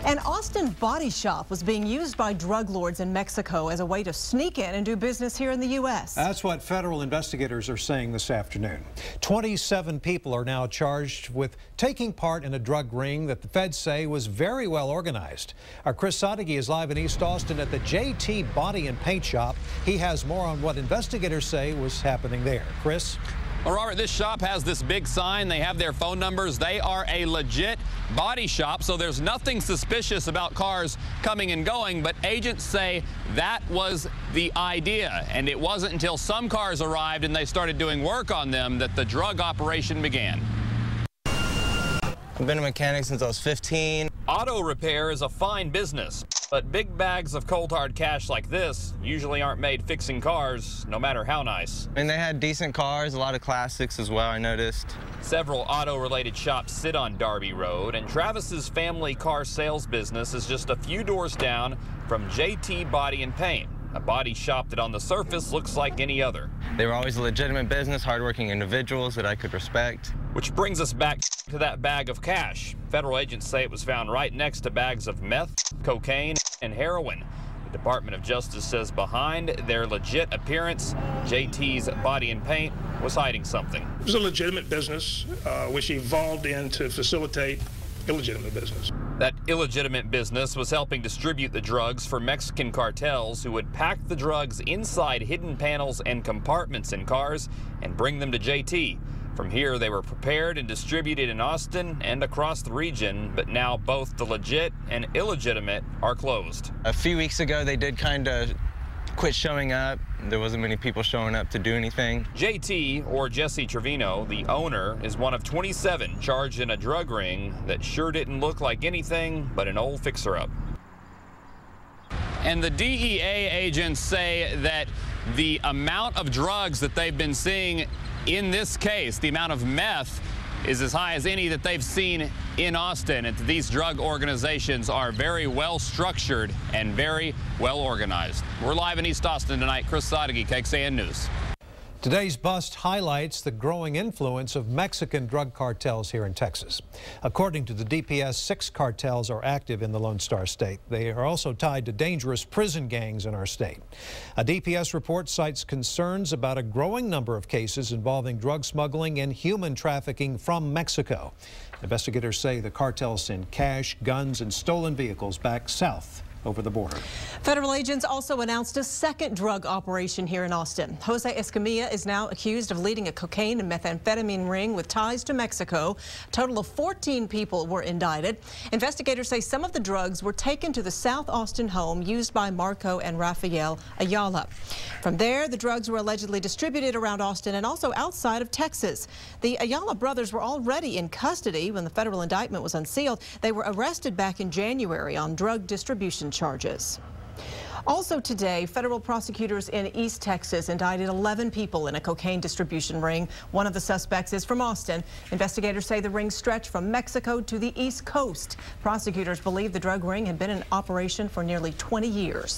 An Austin body shop was being used by drug lords in Mexico as a way to sneak in and do business here in the U.S. That's what federal investigators are saying this afternoon. 27 people are now charged with taking part in a drug ring that the feds say was very well organized. Our Chris Sadeghi is live in East Austin at the JT Body and Paint Shop. He has more on what investigators say was happening there. Chris? Well, Robert, this shop has this big sign. They have their phone numbers. They are a legit body shop, so there's nothing suspicious about cars coming and going, but agents say that was the idea, and it wasn't until some cars arrived and they started doing work on them that the drug operation began. I've been a mechanic since I was 15. Auto repair is a fine business, but big bags of cold hard cash like this usually aren't made fixing cars, no matter how nice. And they had decent cars, a lot of classics as well, I noticed. Several auto-related shops sit on Darby Road, and Travis's family car sales business is just a few doors down from JT Body and Paint, a body shop that on the surface looks like any other. They were always a legitimate business, hardworking individuals that I could respect. Which brings us back to that bag of cash. Federal agents say it was found right next to bags of meth, cocaine, and heroin. The Department of Justice says behind their legit appearance, JT's Body and Paint was hiding something. It was a legitimate business, which evolved into facilitate illegitimate business. That illegitimate business was helping distribute the drugs for Mexican cartels who would pack the drugs inside hidden panels and compartments in cars and bring them to JT. From here, they were prepared and distributed in Austin and across the region, but now both the legit and illegitimate are closed. A few weeks ago, they did kind of quit showing up. There wasn't many people showing up to do anything. JT, or Jesse Trevino, the owner, is one of 27 charged in a drug ring that sure didn't look like anything but an old fixer-up. And the DEA agents say that the amount of drugs that they've been seeing in this case, the amount of meth, is as high as any that they've seen in Austin. And these drug organizations are very well structured and very well organized. We're live in East Austin tonight. Chris Sadeghi, KXAN News. Today's bust highlights the growing influence of Mexican drug cartels here in Texas. According to the DPS, 6 cartels are active in the Lone Star State. They are also tied to dangerous prison gangs in our state. A DPS report cites concerns about a growing number of cases involving drug smuggling and human trafficking from Mexico. Investigators say the cartels send cash, guns, and stolen vehicles back south over the border. Federal agents also announced a second drug operation here in Austin. Jose Escamilla is now accused of leading a cocaine and methamphetamine ring with ties to Mexico. A total of 14 people were indicted. Investigators say some of the drugs were taken to the South Austin home used by Marco and Rafael Ayala. From there, the drugs were allegedly distributed around Austin and also outside of Texas. The Ayala brothers were already in custody when the federal indictment was unsealed. They were arrested back in January on drug distribution charges. Also today, federal prosecutors in East Texas indicted 11 people in a cocaine distribution ring. One of the suspects is from Austin. Investigators say the ring stretched from Mexico to the East Coast. Prosecutors believe the drug ring had been in operation for nearly 20 years.